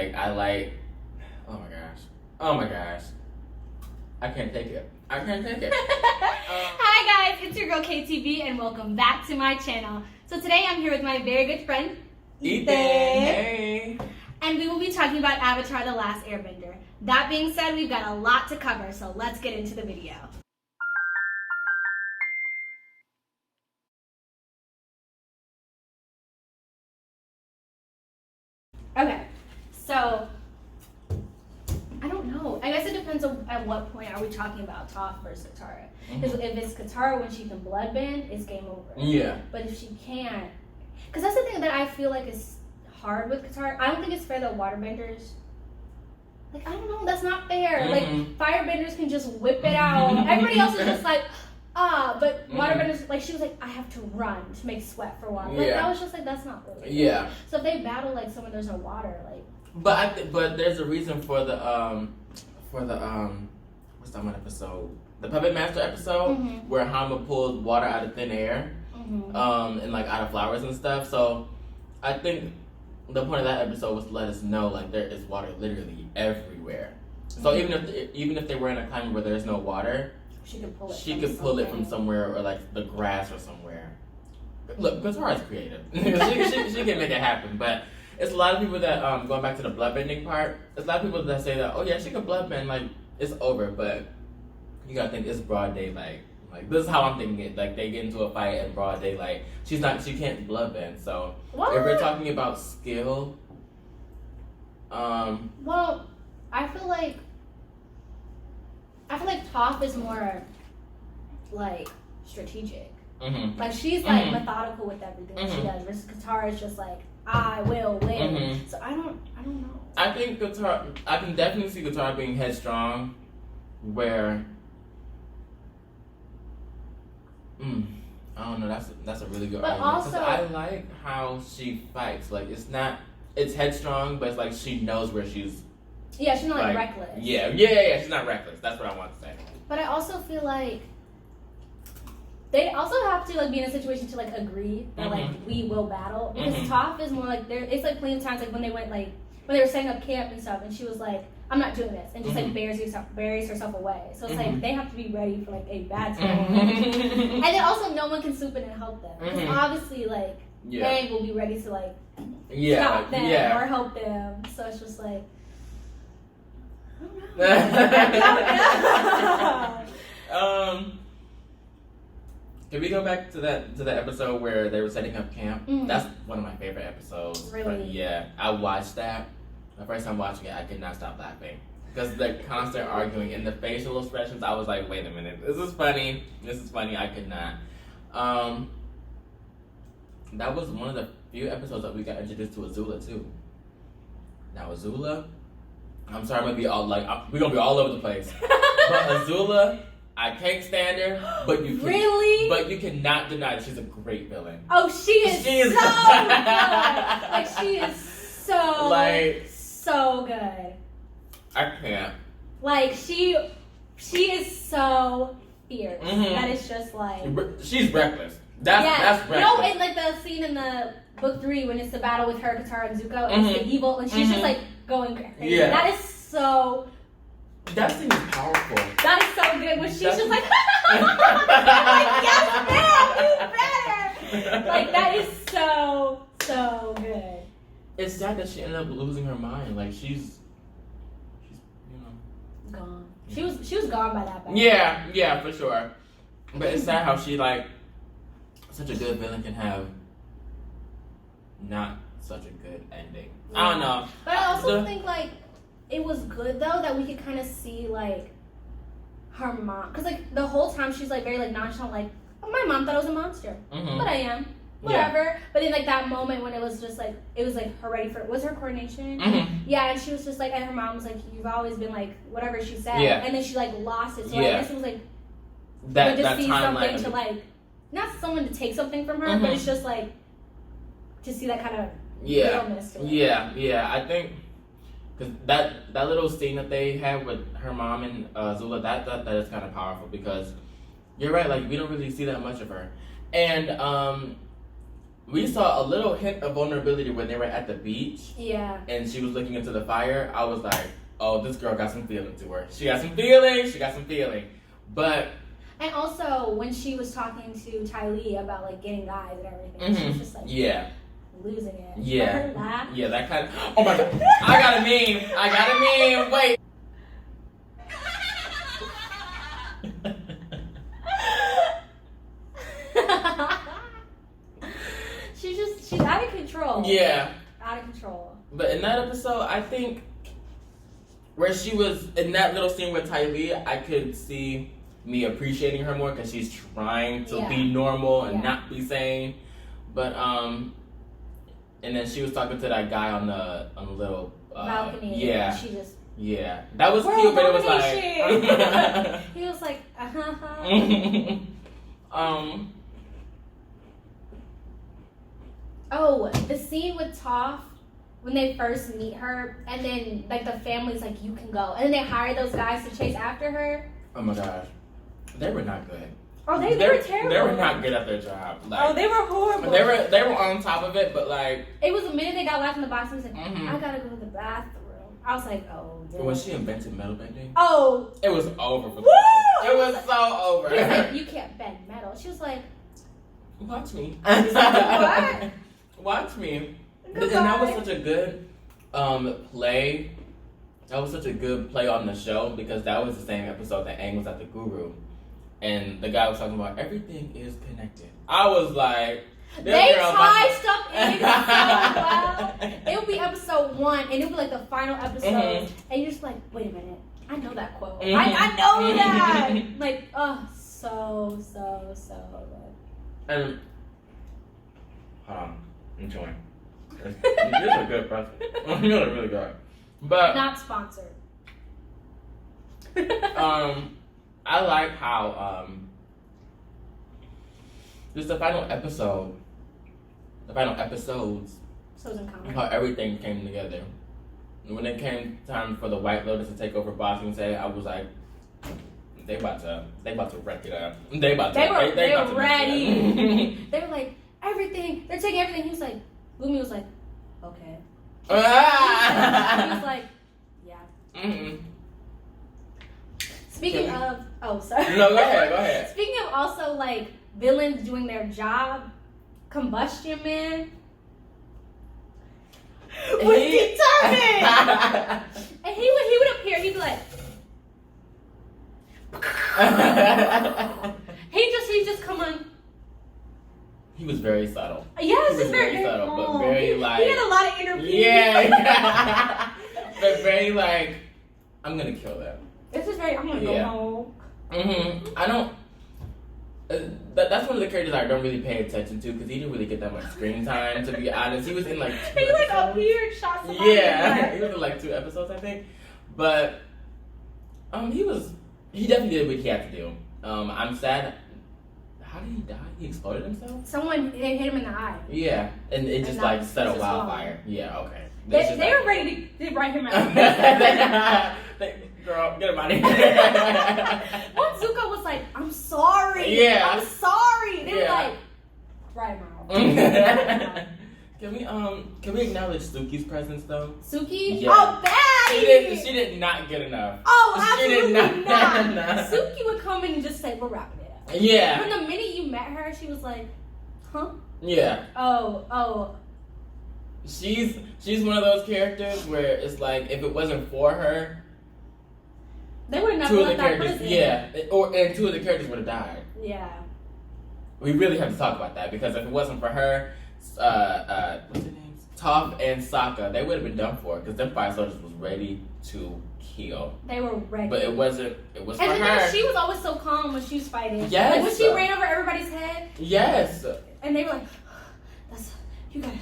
Oh my gosh. I can't take it. Hi guys, it's your girl KTV and welcome back to my channel. So today I'm here with my very good friend, Ethan. Hey. And we will be talking about Avatar: The Last Airbender. That being said, we've got a lot to cover, so let's get into the video. Okay, so I don't know. I guess it depends on at what point are we talking about Toph versus Katara. Because if it's Katara when she can bloodbend, it's game over. Yeah. But if she can't, because that's the thing that I feel like is hard with Katara. I don't think it's fair that waterbenders. Like, I don't know, that's not fair. Like, firebenders can just whip it out. Everybody else is just like, but waterbenders, like, she was like, I have to run to make sweat for water. Like, I was just like, that's not really fair. Yeah. So if they battle, like, someone there's no water, like. But there's a reason for the what's that one episode? The Puppet Master episode, where Hama pulled water out of thin air, and, like, out of flowers and stuff. So, I think the point of that episode was to let us know, like, there is water literally everywhere. So even if they were in a climate where there's no water, she could pull it from somewhere, or like the grass or somewhere. Look, Katara's creative. she can make it happen. But it's a lot of people that going back to the bloodbending part. It's a lot of people that say that, oh yeah, she can bloodbend, like it's over. But you gotta think it's broad daylight. Like, this is how I'm thinking it. Like, they get into a fight in broad daylight. She can't bloodbend. So What? if we're talking about skill, well, I feel like Toph is more like strategic. Like, she's like methodical with everything that she does. Versus Katara is just like, I will win. So I don't know. I think I can definitely see Katara being headstrong, where. I don't know. That's a really good but argument. Also, I like how she fights. Like, it's headstrong, but it's like she knows where she's. Yeah, she's not like reckless. Yeah. She's not reckless. That's what I want to say. But I also feel like they also have to like be in a situation to like agree that like we will battle, because Toph is more like it's like plenty of times like when they were setting up camp and stuff, and she was like, I'm not doing this, and just like buries herself away. So it's like they have to be ready for like a bad time. And then also no one can swoop in and help them, because obviously like Aang will be ready to like stop them or help them. So it's just like, I don't know. Can we go back to that episode where they were setting up camp? That's one of my favorite episodes. Really? But yeah, I watched that. The first time watching it, I could not stop laughing. Because the constant arguing and the facial expressions, I was like, wait a minute, this is funny. I could not. That was one of the few episodes that we got introduced to Azula too. Now Azula, I'm sorry, we're gonna be all over the place. But Azula, I can't stand her, but you can, but you cannot deny that she's a great villain. Oh, she is so good. Like, she is so good. I can't. Like, she is so fierce. That is just like, she's reckless. That's reckless. No, and like the scene in the book 3 when it's the battle with her, Katara, and Zuko, and it's the evil, and she's just like going crazy. Yeah. That is so. That scene is powerful. That is so good. When she's just like, I'm like, yes, ma'am, you better. Like, that is so good. It's sad that she ended up losing her mind. Like, she's gone. She was gone by that battle. Yeah, for sure. But it's sad how she, like, such a good villain can have not such a good ending. Yeah. I don't know. But I also think, like, it was good though that we could kind of see like her mom, because like the whole time she's like very like nonchalant, like, oh, my mom thought I was a monster, but I am, whatever. Yeah. But in like that moment when it was just like, it was like her ready for, was her coronation? Yeah, and she was just like, and her mom was like, you've always been like whatever she said, and then she like lost it. So I guess it was like that just see something to like, not someone to take something from her, but it's just like to see that kind of realness to it. Yeah. I think. Because that little scene that they had with her mom and Zula, that is kind of powerful, because you're right, like, we don't really see that much of her. And we saw a little hint of vulnerability when they were at the beach. Yeah. And she was looking into the fire. I was like, oh, this girl got some feeling to her. She got some feeling. But. And also, when she was talking to Tylee about, like, getting guys and everything, she was just like, losing it. Yeah. Her laugh. Yeah, that kind of. Oh my God. I got a meme. Wait. She's out of control. Yeah. Out of control. But in that episode, I think where she was in that little scene with Tylee, I could see me appreciating her more because she's trying to be normal and not be sane. But and then she was talking to that guy on the little balcony. Yeah. And she just. Yeah, that was cute, but it was like. He was like, Oh, the scene with Toph when they first meet her, and then like the family's like, you can go, and then they hire those guys to chase after her. Oh my gosh, they were not good. Oh, they were terrible. They were not good at their job. Like, they were horrible. They were on top of it, but like. It was the minute they got left in the box, and was like, I gotta go to the bathroom. I was like, oh. Dude. When she invented metal bending. Oh. It was over for Woo! It was so over. He was like, you can't bend metal. She was like. Watch me. What? Watch me. Goodbye. And that was such a good play. That was such a good play on the show because that was the same episode that Aang was at the Guru. And the guy was talking about everything is connected. I was like, they tie stuff in so well. It would be episode 1 and it would be like the final episode. And you're just like, wait a minute. I know that quote. I know that. Like, oh, so good. And hold on. I'm chewing. This is a good person. You're really good. But not sponsored. I like how just the final episodes, how everything came together. When it came time for the White Lotus to take over Bossing Say, I was like, they about to wreck it up. They were ready. They were like, everything. They're taking everything. He was like, Lumi was like, okay. He was like, yeah. Speaking of, sorry. No, go ahead. Speaking of also like villains doing their job, Combustion Man was determined. And he would appear, he'd be like, he just come on. He was very subtle. Yes, he was very subtle, but very like. He had a lot of interviews. Yeah. But very like, I'm gonna kill them. This is very. I'm gonna go home. I don't. That's one of the characters I don't really pay attention to because he didn't really get that much screen time. To be honest, he was in like. He like appeared, shot somebody. Yeah, he was in like 2 episodes, I think. But he definitely did what he had to do. I'm sad. How did he die? He exploded himself? Someone they hit him in the eye. Yeah, and it just like set a wildfire. Yeah, okay. They were ready to write him out. Girl, get him out of here. Once Zuko was like, I'm sorry. Yeah. I'm sorry. They were like, write him out. Can we acknowledge Suki's presence though? Suki? Yeah. Oh, bad! She did not get enough. Oh, absolutely she did not. Get enough. Suki would come in and just say, we're wrapping it up. Yeah. When the minute you met her, she was like, huh? Yeah. Oh. She's one of those characters where it's like if it wasn't for her, they would have never left that prison. Yeah, and 2 of the characters would have died. Yeah. We really have to talk about that because if it wasn't for her, what's their names? Toph and Sokka, they would have been done for because them fire soldiers was ready to kill. They were ready. But it wasn't. It was and for her. She was always so calm when she was fighting. Yes. Like when she ran over everybody's head. Yes. And they were like, you gotta.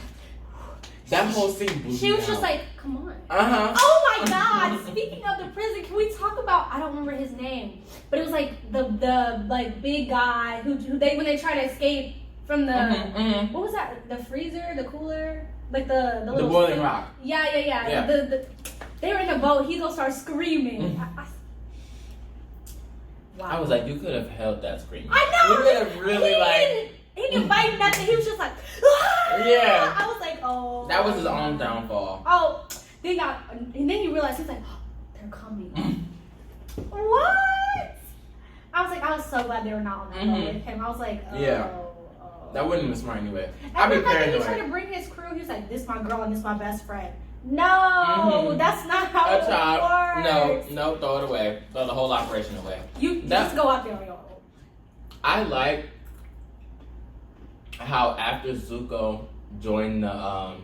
That whole scene blew She was just like, come on. Oh my God! Speaking of the prison, can we talk about? I don't remember his name, but it was like the like big guy who they when they try to escape from the what was that? The freezer, the cooler, like the little boiling rock. Yeah. They were in the boat. He gonna start screaming. Wow. I was like, you could have held that scream. I know. You could have really he didn't bite nothing. He was just like, ah! Yeah. I was like, oh. That was his own downfall. Oh, and then he realized, he's like, oh, they're coming. What? I was so glad they were not on that boat with him. I was like, oh. Yeah. That wouldn't have been smart anyway. I'd be paranoid. He tried to bring his crew. He was like, this my girl and this my best friend. No, that's not how it works. No, throw it away. Throw the whole operation away. You just go out there on your own. I like how after Zuko joined the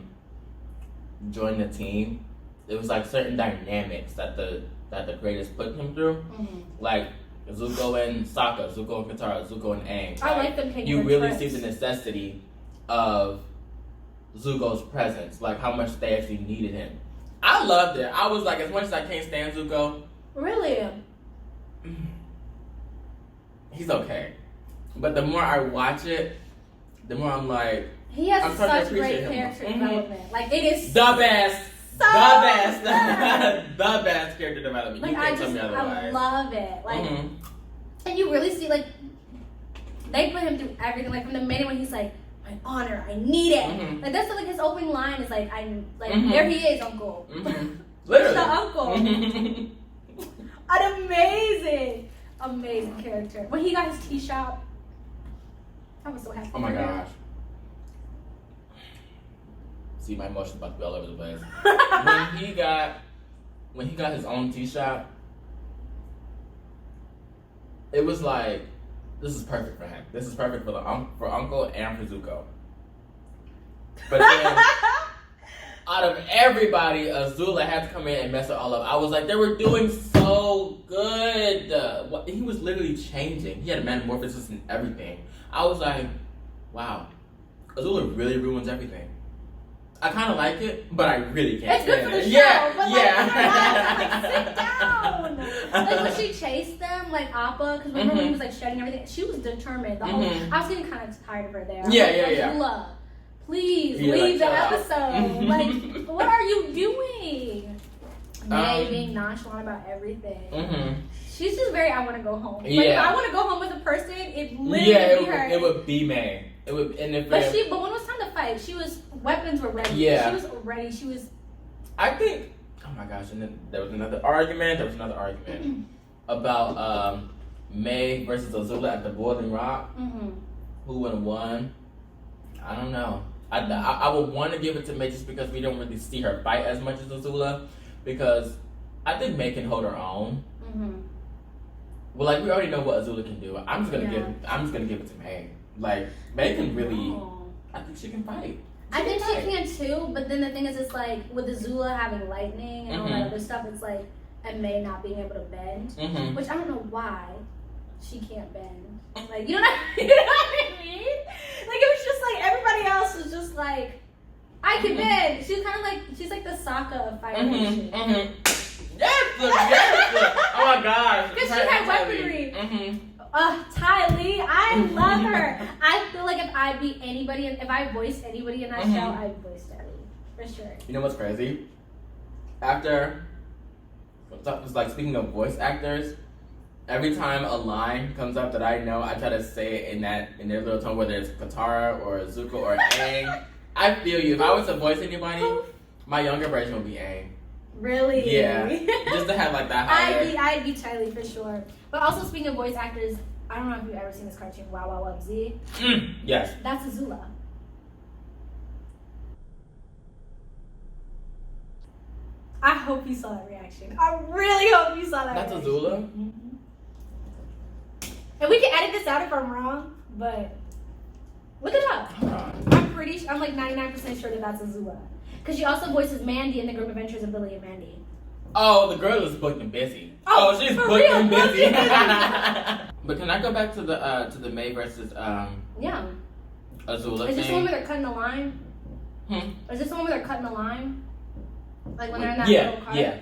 team, it was like certain dynamics that the creators put him through. Like Zuko and Sokka, Zuko and Katara, Zuko and Aang. I like them taking You their really trips. see the necessity of Zuko's presence, like how much they actually needed him. I loved it. I was like, as much as I can't stand Zuko, really, he's okay. But the more I watch it, the more I'm like, he has I'm starting to such great appreciate him. character development. Like it is the best. So The best character development. Like You can't tell me otherwise. I love it. Like, and you really see like they put him through everything. Like from the minute when he's like, my honor, I need it. Like that's like his opening line is like, there he is, Uncle. Literally, the Uncle. An amazing character. When he got his tea shop, I was so happy. Oh my gosh. See, my emotions about to be all over the place. when he got his own tea shop, it was like, this is perfect for him. This is perfect for Uncle and for Zuko. But then, out of everybody, Azula had to come in and mess it all up. I was like, they were doing so good. He was literally changing. He had a metamorphosis and everything. I was like, wow, Azula really ruins everything. I kind of like it, but I really can't. It's good for the show, yeah, but like, sit down. Like when she chased them, like Appa, because remember when he was like shedding everything, she was determined. The whole, I was getting kind of tired of her there. Azula, please leave the episode. Like, what are you doing? May being nonchalant about everything. She's just very, I want to go home. Like, if I want to go home with a person, it literally would be her. It would be May. It would, and if but when it was time to fight, weapons were ready. Yeah. She was ready. She was. I think. Oh my gosh! And then there was another argument. About May versus Azula at the Boiling Rock. Who would have won? I don't know. I would want to give it to May just because we don't really see her fight as much as Azula, because I think May can hold her own. Well, like we already know what Azula can do. I'm just gonna give it to May. Like May can really. I think she can fight. I think she can too, but then the thing is, it's like with Azula having lightning and all that other stuff, it's like, and May not being able to bend, which I don't know why she can't bend. Like, you know what I mean? Like, it was just like everybody else was just like, I can bend. She's kind of like, she's like the Sokka of Fire Nation. Yes! Oh my gosh. Because she had weaponry. Ty Lee, I love her. I feel like if I voiced anybody in that show, I'd voice Ty Lee. For sure. You know what's crazy? Speaking of voice actors, every time a line comes up that I know, I try to say it in their little tone, whether it's Katara or Zuko or Aang. I feel you. If I was to voice anybody, my younger version would be Aang. Really? Yeah. Just to have like that higher. I'd be Tylee for sure. But also speaking of voice actors, I don't know if you've ever seen this cartoon, Wow Wow Wubbzy. Yes. That's Azula. I hope you saw that reaction. I really hope you saw that That's reaction. Azula? And we can edit this out if I'm wrong, but look it up. I'm like 99% sure that that's Azula. Because she also voices Mandy in The Grim Adventures of Billy and Mandy. Oh, the girl is booked and busy. She's booked and busy. But can I go back to the May versus Azula Is this the thing? one where they're cutting the line? Is this the one where they're cutting the line? Like when they're in that little car? Yeah.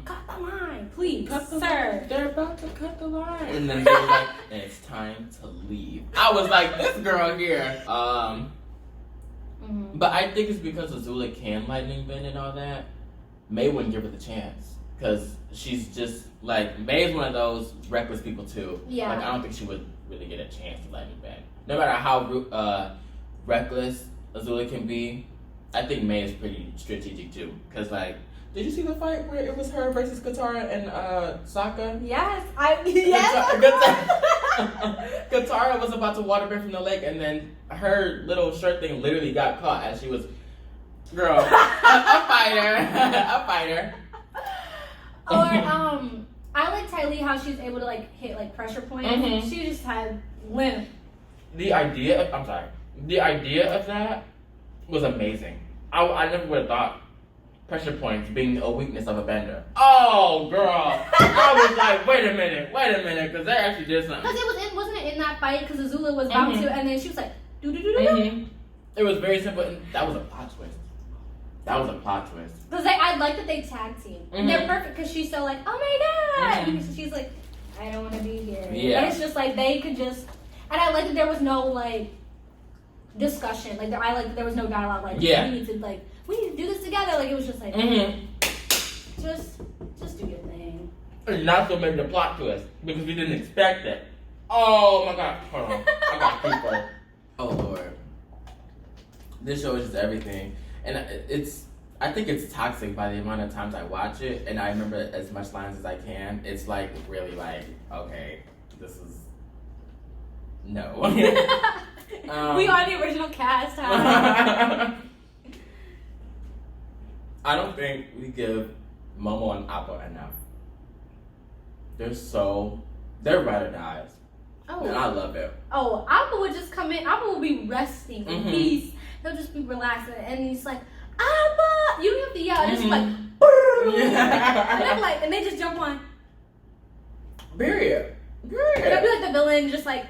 Cut the line, please, sir. They're about to cut the line. And then they're like, and it's time to leave. I was like, this girl here. But I think it's because Azula can lightning bend and all that. May wouldn't give her the chance. Because she's just, like, May is one of those reckless people too. Yeah. Like, I don't think she would really get a chance to lightning bend. No matter how reckless Azula can be, I think May is pretty strategic too. Cause like, did you see the fight where it was her versus Katara and Sokka? Yes, Katara was about to waterbend from the lake, and then her little shirt thing literally got caught as she was, girl, a fighter, a fighter. Or I like Ty Lee how she was able to like hit like pressure points. Mm-hmm. She just had limp. The idea of that was amazing. I never would have thought pressure points being a weakness of a bender. Oh, girl. I was like, wait a minute, because they actually did something. Because wasn't it in that fight, because Azula was about to, and then she was like, do. It was very simple, and that was a plot twist. Because I like that they tag team. They're perfect, because she's so like, oh my god. And she's like, I don't want to be here. Yeah. And it's just like, they could just, and I like that there was no like, discussion. Like, I like that there was no dialogue, like, we need to do this together. Like, it was just like, just do your thing. And not so maybe the plot twist, because we didn't expect it. Oh my god, hold on. I got people. Oh Lord. This show is just everything. And I think it's toxic by the amount of times I watch it, and I remember as much lines as I can. It's like, really like, okay, this is, no. We are the original cast, huh? I don't think we give Momo and Appa enough. They're ride or dies. Oh. And I love it. Oh, Appa would just come in. Appa will be resting in peace. He'll just be relaxing, and he's like, Appa! You don't have to yell. It's just like, and I'm like, and they just jump on. Period. And I'll be like the villain, just like.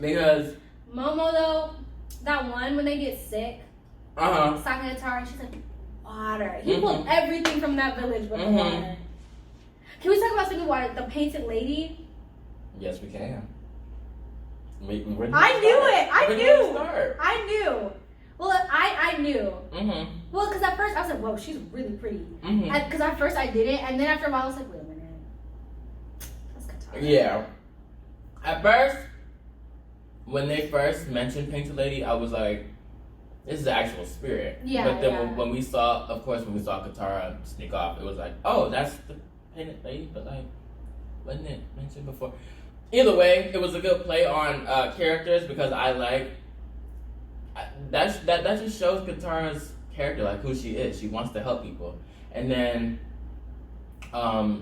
Because Momo though, that one when they get sick, Sokka and Tara, she's like, water. He pulled everything from that village with the water. Can we talk about speaking of water? The painted lady. Yes, we can. I knew it. I knew. Well, I knew. Well, because at first I was like, whoa, she's really pretty. Because at first I didn't, and then after a while I was like, wait a minute. That's Katara. Yeah. At first, when they first mentioned Painted Lady, I was like, this is the actual spirit. Yeah. But then when we saw Katara sneak off, it was like, oh, that's the Painted Lady, but like, wasn't it mentioned before? Either way, it was a good play on characters, because I like that just shows Katara's character, like who she is. She wants to help people. And then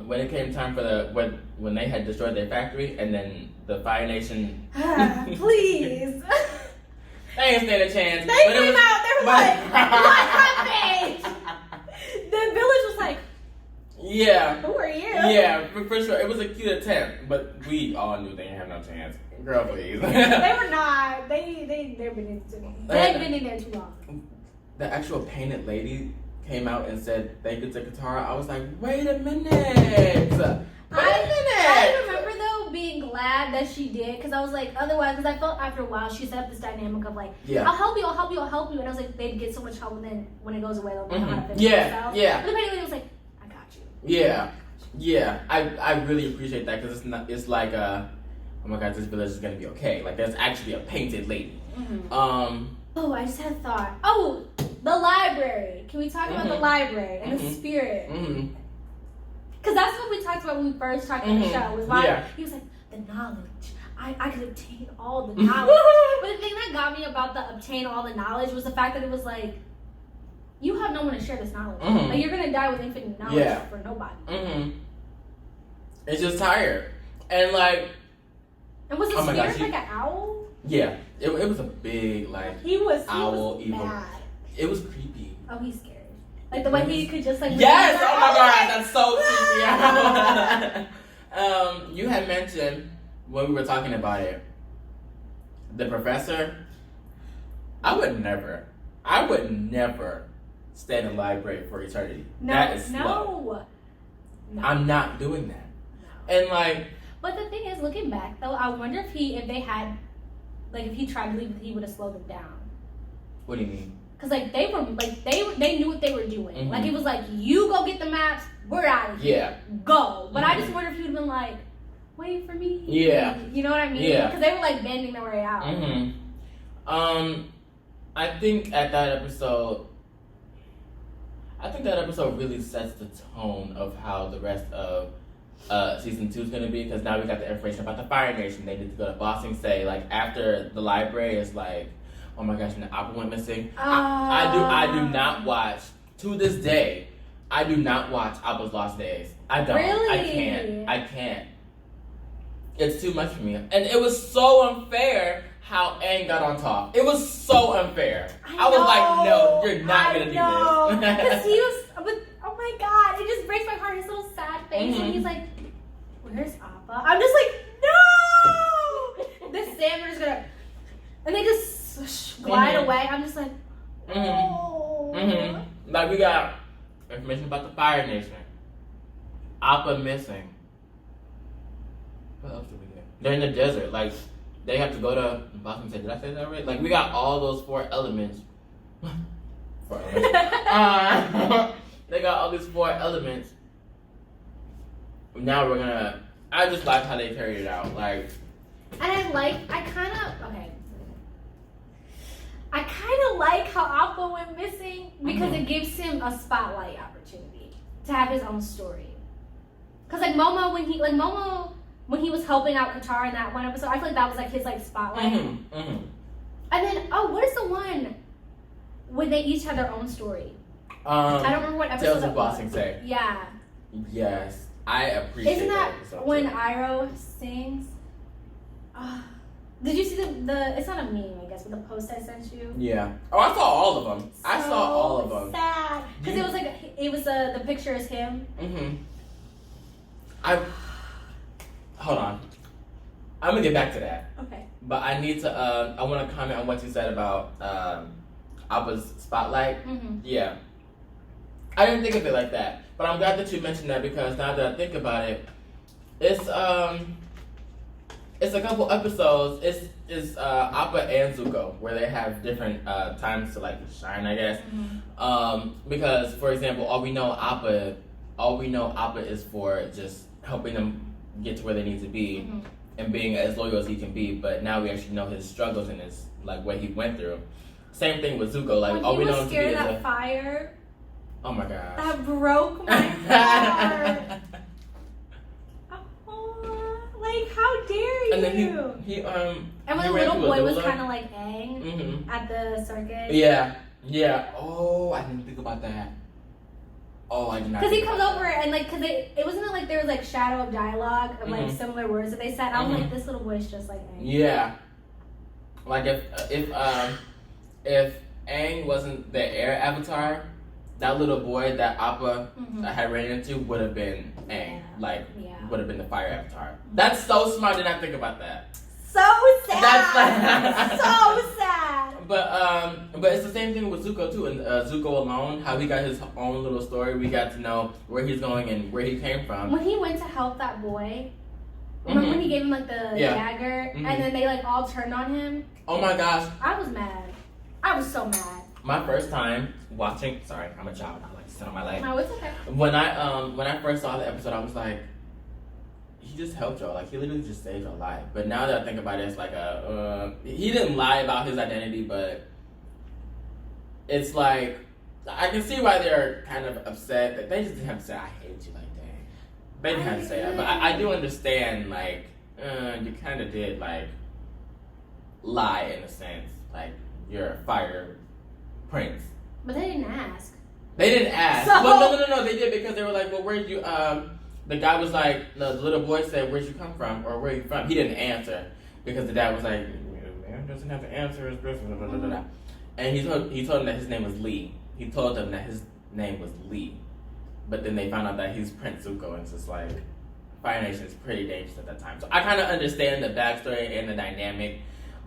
when it came time for when they had destroyed their factory, and then the Fire Nation please. They ain't stand a chance. They came out, they were like, what happened? The village was like, yeah. Who are you? Yeah, for sure. It was a cute attempt, but we all knew they didn't have no chance. Girl, please. They were not. They've been in there too long. The actual Painted Lady came out and said thank you to Katara. I was like, wait a minute. I remember though being glad that she did, because I was like, otherwise, because I felt after a while she set up this dynamic of like, I'll help you, and I was like, they'd get so much help, and then when it goes away, they'll know how to fix themselves. Yeah. But the Painted Lady was like, I got you. Yeah. I really appreciate that, because it's like oh my god, this village is gonna be okay. Like, there's actually a Painted Lady. Oh, I just had a thought. Oh, the library. Can we talk about the library and the spirit? Because that's what we talked about when we first talked about the show. Was why he was like, the knowledge. I could obtain all the knowledge. But the thing that got me about the obtain all the knowledge was the fact that it was like, you have no one to share this knowledge. Like, you're gonna die with infinite knowledge for nobody. It's just tired. And like, and was the spirit like an owl? Yeah. It was a big like he was evil. Mad. It was creepy. Oh, he's scary. Like the way he could just like. Yes! Oh my god, that's so creepy. You had mentioned when we were talking about it, the professor. I would never stay in a library for eternity. That is slow. No. I'm not doing that. No. And like. But the thing is, looking back though, I wonder if he tried to leave, he would have slowed them down. What do you mean? Because like they knew what they were doing. Like it was like, you go get the maps, we're out of here. Yeah. Go. But I just wonder if he would have been like, wait for me. Yeah. You know what I mean? Yeah. Because they were like bending their way out. I think at that episode, really sets the tone of how the rest of season 2 is going to be, because now we got the information about the Fire Nation. They need to go to Boston. Say like after the library is like, oh my gosh, and the opera went missing. I do not watch to this day. I do not watch Appa's Lost Days. I don't. Really? I can't. It's too much for me, and it was so unfair how Aang got on top. It was so unfair. I was like, no, you're not gonna do this. Because he was, but oh my god, it just breaks my heart. His little sad face, and he's like, "Where's Appa?" I'm just like, no. The salmon is gonna, and they just glide away. I'm just like, oh. Like we got information about the Fire Nation. Appa missing. What else did we get? They're in the desert. Like they have to go to Boston. Did I say that right? Like we got all those 4 elements. 4 elements. They got all these 4 elements. Now we're gonna. I just like how they carried it out. Like, and I kind of like how Appa went missing because it gives him a spotlight opportunity to have his own story. Cause like Momo when he was helping out Katara in that one episode, I feel like that was like his like spotlight. And then what is the one when they each had their own story? I don't remember what episode. Tales of Bossing Say. Yeah. Yes, I appreciate. Isn't that episode when too. Iroh sings? Did you see the? It's not a meme, I guess, but the post I sent you. Yeah. Oh, I saw all of them. I saw all of them. Sad because it was like the picture is him. Hold on. I'm gonna get back to that. Okay. But I need to. I want to comment on what you said about Appa's spotlight. Yeah. I didn't think of it like that, but I'm glad that you mentioned that because now that I think about it, it's a couple episodes. It's Appa and Zuko where they have different times to like shine, I guess. Because for example, all we know Appa is for just helping them get to where they need to be and being as loyal as he can be. But now we actually know his struggles and his like what he went through. Same thing with Zuko. Like when all he we was know him to be scared is of that fire. Oh my gosh. That broke my heart. Like, how dare you? And then he and when the little boy was kind of like Aang at the circus. Yeah. Oh, I didn't think about that. Oh, I did not. Because he comes over and like, cause it wasn't like there was like shadow of dialogue of like similar words that they said. I was like, this little boy's just like Aang. Yeah. Like if Aang wasn't the air avatar, that little boy that Appa had ran into would have been Aang. Would have been the fire avatar. That's so smart. Did not think about that. So sad. That's like so sad. But it's the same thing with Zuko too. And Zuko alone, how he got his own little story. We got to know where he's going and where he came from. When he went to help that boy, remember when he gave him like the dagger, and then they like all turned on him? Oh my gosh. I was mad. I was so mad. My first time watching. Sorry, I'm a child. I like to sit on my leg. No, it's okay. When I first saw the episode, I was like, he just helped y'all. Like he literally just saved your life. But now that I think about it, it's like he didn't lie about his identity, but it's like I can see why they're kind of upset that they just didn't have to say I hate you like that. They didn't have to say that, but I do understand like you kind of did like lie in a sense, like you're a fire prince. But they didn't ask. They didn't ask. So, well, no. They did because they were like, well, where'd you? The guy was like, the little boy said, where'd you come from? Or where are you from? He didn't answer because the dad was like, man doesn't have to answer. And he told him that his name was Lee. He told them that his name was Lee. But then they found out that he's Prince Zuko, and it's just like, Fire Nation is pretty dangerous at that time. So I kind of understand the backstory and the dynamic,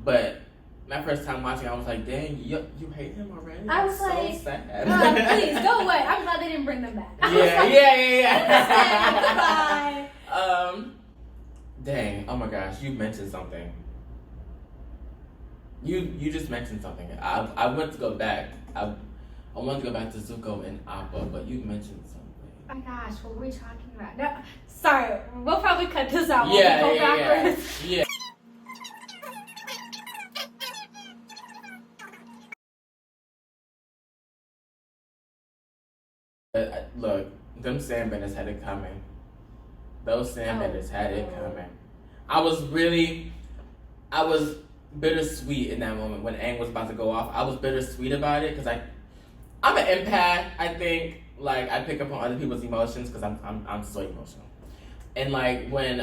but my first time watching, I was like, dang, you hate him already? I was so like, sad. Please, go away. I'm glad they didn't bring them back. Yeah. Goodbye. Dang, oh my gosh, you mentioned something. You just mentioned something. I went to go back. I wanted to go back to Zuko and Appa, but you mentioned something. Oh my gosh, what were we talking about? No, sorry, we'll probably cut this out. Yeah, We'll go backwards. Yeah. Look, them sandbenders had it coming. Those sandbenders had it coming. I was bittersweet in that moment when Aang was about to go off. I was bittersweet about it because I'm an empath. I think like I pick up on other people's emotions because I'm so emotional. And like when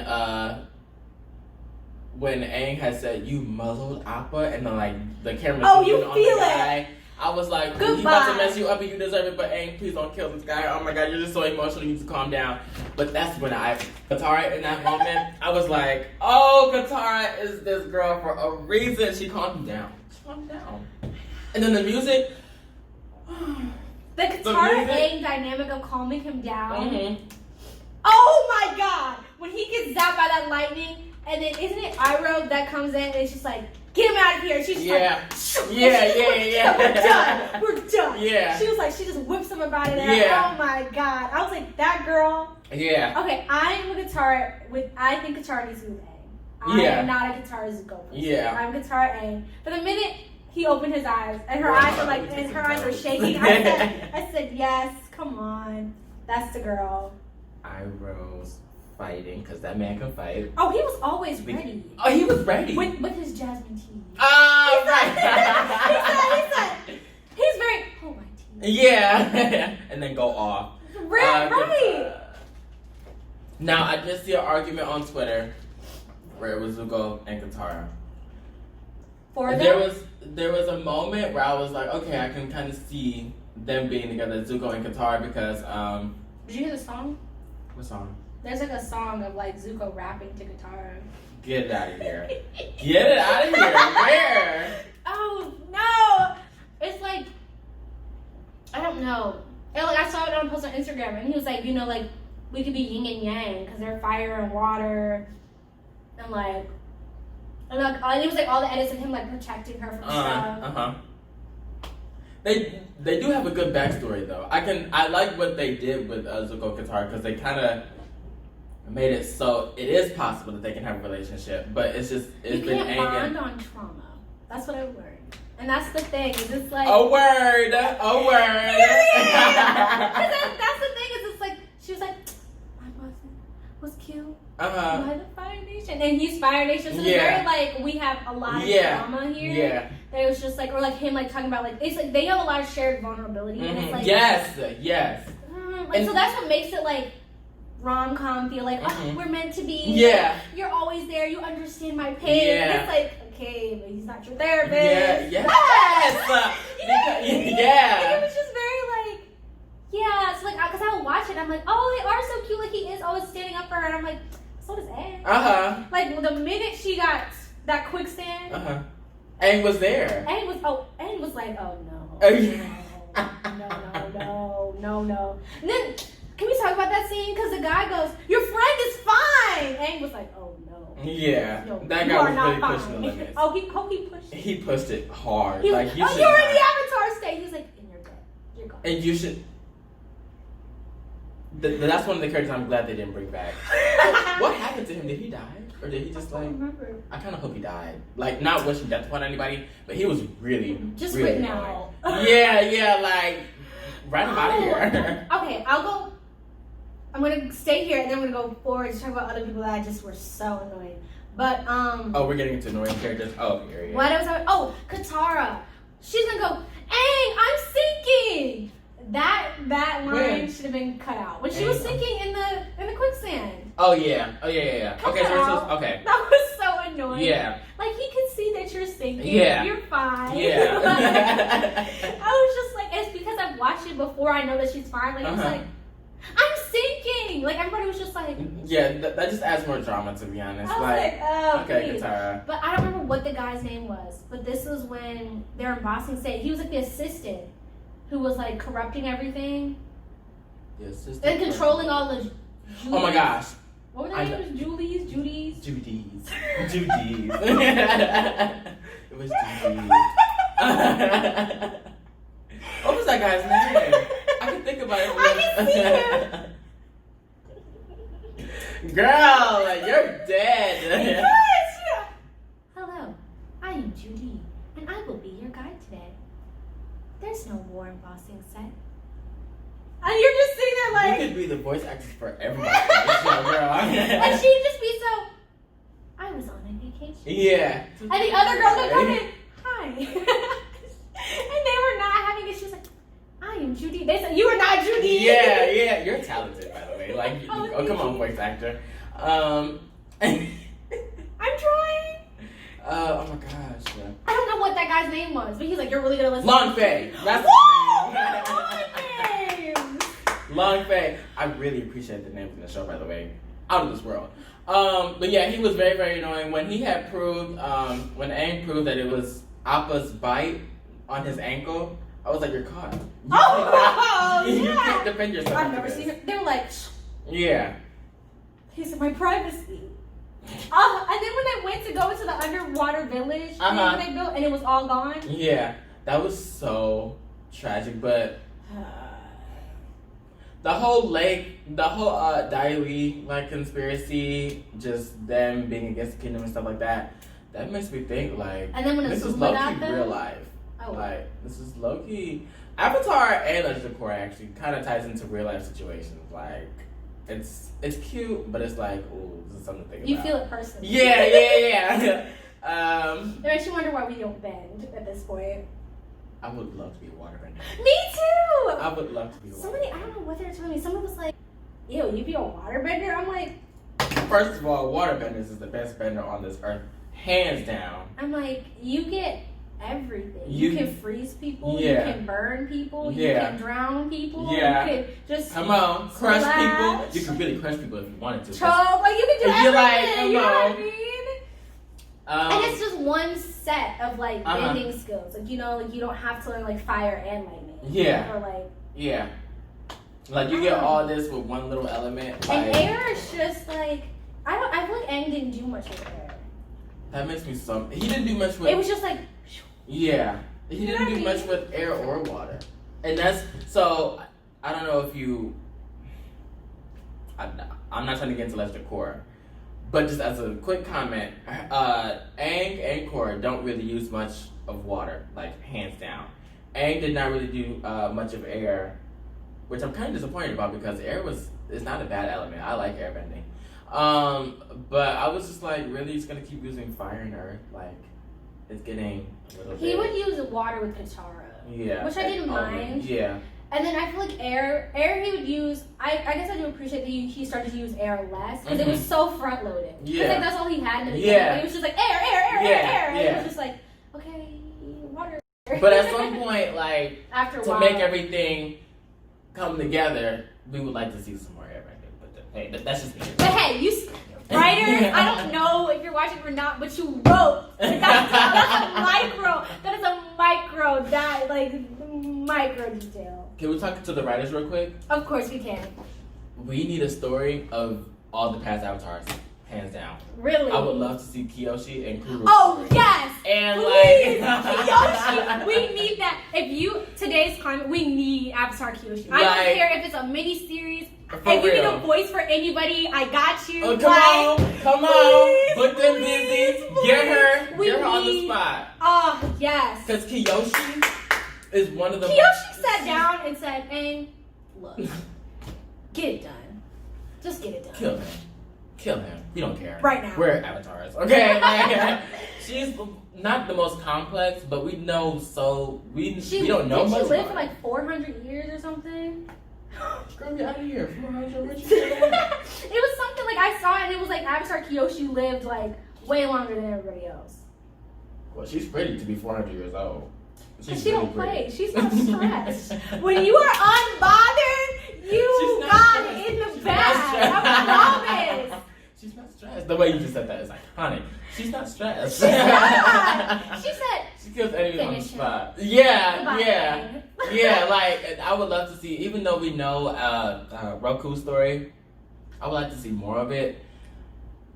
Aang had said you muzzled Appa and then like the camera on the feel guy, I was like, he about to mess you up and you deserve it, but Aang, please don't kill this guy. Oh my god, you're just so emotional, you need to calm down. But that's when Katara in that moment, I was like, oh, Katara is this girl for a reason. She calmed me down. And then the music. The Katara Aang dynamic of calming him down. Mm-hmm. Oh my god! When he gets zapped by that lightning, and then isn't it Iroh that comes in and it's just like, get him out of here. She's yeah. like, Yeah. We're done. Yeah. She was like, she just whips him about it. Yeah. Oh my god. I was like, that girl. Yeah. Okay, I'm a Katara I think Katara needs to move Aang. I am not a Katara Zuko person. Yeah. I'm Katara Aang. But the minute he opened his eyes and her eyes were like, and her eyes were shaking, I said, yes, come on. That's the girl. Iroh's fighting because that man can fight. Oh, he was always ready. Oh, he was ready With his jasmine tea. Oh, he said, he's very, hold my tea. Yeah. And then go off. Right. Now, I did see an argument on Twitter where it was Zuko and Katara. There was a moment where I was like, okay, I can kind of see them being together, Zuko and Katara, because Did you hear the song? what song? There's like a song of like Zuko rapping to Katara. Get it out of here. Get it out of here. Where? Oh no! It's like I don't know. And like I saw it on a post on Instagram, and he was like, you know, like we could be yin and yang because they're fire and water, and like it was like all the edits of him like protecting her from stuff. They do have a good backstory though. I like what they did with Zuko and Katara because they kind of made it so it is possible that they can have a relationship, but it's been you can't bond on trauma. That's what I learned, and that's the thing. Is it's like a word. That's the thing. Is it's like she was like, my boss was killed by the Fire Nation, and he's Fire Nation. So it's very like we have a lot of trauma here. Yeah. That it was just like, or like him like talking about like it's like they have a lot of shared vulnerability. And it's like yes. So that's what makes it like rom-com feel like we're meant to be. Yeah. You're always there. You understand my pain. Yeah. And it's like okay, but he's not your therapist. Yeah. Yes. And it was just very like it's like because I would watch it. And I'm like, oh, they are so cute. Like he is always standing up for her, and I'm like, so does Aang. Like the minute she got that quicksand. Aang was there. Aang was like, oh no. No. And then, can we talk about that scene? Because the guy goes, your friend is fine. Aang was like, oh no. Yeah. No, that guy was really pushing the limits. He pushed it. He pushed it hard. He like, you're in the Avatar state. He was like, and you're dead. You're gone. And you should. That's one of the characters I'm glad they didn't bring back. What happened to him? Did he die? Or did he just like... I kind of hope he died. Like, not wishing death upon anybody, but he was really, just really written out. Yeah, like, right him out of here. Okay, I'm going to stay here, and then I'm going to go forward to talk about other people that I just were so annoying. But, Oh, we're getting into annoying characters? Oh, here, yeah. What else? Katara. She's going to go, Aang, I'm sinking! That line should have been cut out. When she was sinking in the quicksand. Oh yeah. Okay, okay. That was so annoying. Yeah. Like he could see that you're sinking. Yeah. You're fine. Yeah. I was just like, it's because I've watched it before I know that she's fine. Like I was like, I'm sinking. Like everybody was just like yeah, that just adds more drama to be honest. I was like oh okay, please. Katara. But I don't remember what the guy's name was. But this was when they're in Boston State. He was like the assistant who was like corrupting everything. Yes, and controlling all the Julies. Oh my gosh. What were their names? Judy's? Judy's. It was Judy's. What was that guy's name? I can think about it. I can see him. Girl, you're dead. Hello, I am Judy, and I will be your guide today. There's no war in Bossing Set. And you're just sitting there like... You could be the voice actress for everybody. Girl. And she'd just be so... I was on a vacation. Yeah. And the other girls would come in, hi. And they were not having it. She was like, I am Judy. They said, you are not Judy. Yeah. You're talented, by the way. Like, come on, voice actor. I'm trying. Oh my gosh. Yeah. I don't know what that guy's name was, but he's like, you're really gonna listen. Long Fei. That's his name. Long Fei. I really appreciate the name from the show, by the way. Out of this world. But yeah, he was very, very annoying. When he had proved, when Aang proved that it was Appa's bite on his ankle, I was like, you're caught. You can't defend yourself. I've never seen it. They were like, yeah. He said, my privacy. And then when they went to go into the underwater village thing they built, and it was all gone. Yeah, that was so tragic. But the whole lake, the whole Dai Li like conspiracy, just them being against the kingdom and stuff like that, that makes me think like, and then when this is low key real life. Oh. Like this is low key. Avatar and Legend of Korra actually kind of ties into real life situations. Like it's cute, but it's like, ooh, this is something to think about. You feel it personally. Yeah. It makes you wonder why we don't bend at this point. I would love to be a waterbender. Me too! I would love to be a waterbender. Somebody, I don't know what they're telling me. Someone was like, ew, you be a waterbender? I'm like... First of all, waterbenders is the best bender on this earth. Hands down. I'm like, you get everything. You can freeze people. Yeah. You can burn people. Yeah. You can drown people. Yeah. You can just... Come on. Crush slash. people. You can really crush people if you wanted to. Choke. Like, you can do everything. Like, come you know on. what I mean? And it's just one set of like bending skills. Like, you know, like you don't have to learn like fire and lightning. Yeah. Or like. Yeah. Like you get all this with one little element. Like, and air is just like I feel like Aang didn't do much with air. That makes me so. He didn't do much with. It was just like. Yeah. He didn't do much with air or water, and that's so. I don't know if you. I'm not trying to get into Legend of Korra. But just as a quick comment, Aang and Korra don't really use much of water, like hands down. Aang did not really do much of air, which I'm kind of disappointed about because air is not a bad element. I like airbending. But I was just like, really, he's gonna keep using fire and earth? Like, it's getting a little bit. He would use water with Katara. Yeah. Which I didn't mind. Yeah. And then I feel like air he would use, I guess I do appreciate that he started to use air less, because it was so front loaded. Yeah. Like that's all he had in the beginning. Yeah. It was just like air. And it was just like, okay, water. But at some point, like, after a to while, make everything come together, we would like to see some more airbending. But hey, that's just me. But hey, writers, I don't know if you're watching or not, but you wrote. That's a micro. That is a micro. That like micro detail. Can we talk to the writers real quick? Of course we can. We need a story of all the past avatars, hands down. Really? I would love to see Kyoshi and Kuru. Oh yes! And please, like Kyoshi, we need that. Today's climate, we need Avatar Kyoshi. I don't care if it's a mini series. If you need a voice for anybody, I got you. Come on, book them busy. Get her on the spot. Oh yes. Because Kyoshi is one of the. Kyoshi sat down and said, "Aang, look, get it done. Just get it done. Kill him. We don't care. Right now. We're avatars. Okay. Like, she's not the most complex, but we know we don't know much. She lived for like 400 years or something. Girl, get out of here. 400. What you It was something like I saw it and it was like Avatar Kyoshi lived like way longer than everybody else. Well, she's pretty to be 400 years old. She don't play. She's not stressed. When you are unbothered, you got it in the bag. I promise. She's not stressed. The way you just said that is iconic. She's not stressed. She's not. She said. She kills anyone on the spot. Goodbye. Yeah. Like I would love to see. Even though we know Roku's story, I would like to see more of it,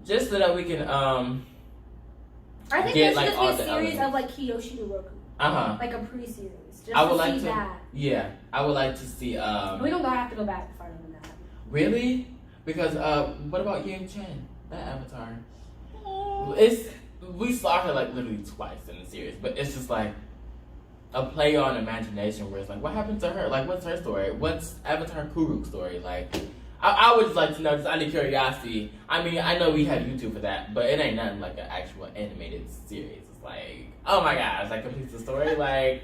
just so that we can I think there should just be a series of like Kyoshi to Roku. Like a pre-series. Just I would to like see to. that. Yeah, I would like to see. We don't have to go back farther than that. Really? Because what about Yang Chen? That Avatar. We saw her like literally twice in the series, but it's just like a play on imagination where it's like, what happened to her? Like, what's her story? What's Avatar Kuruk's story? Like, I would just like to know, just out of curiosity. I mean, I know we have YouTube for that, but it ain't nothing like an actual animated series. It's like, oh my gosh, like completes the story. Like,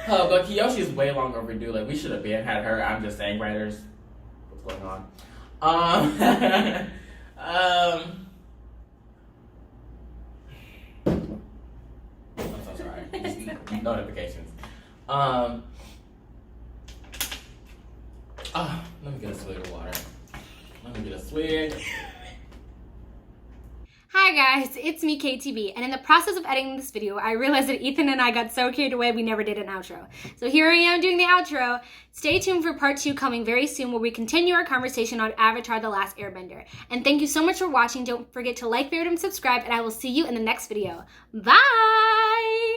oh, but Kiyoshi is way long overdue. Like, we should have been had her. I'm just saying, writers, what's going on? I'm so sorry. Notifications. Let me get a swig of water. Let me get a swig. Hi guys, it's me KTB, and in the process of editing this video, I realized that Ethan and I got so carried away we never did an outro. So here I am doing the outro. Stay tuned for part 2 coming very soon where we continue our conversation on Avatar: The Last Airbender. And thank you so much for watching. Don't forget to like, favorite, and subscribe, and I will see you in the next video. Bye!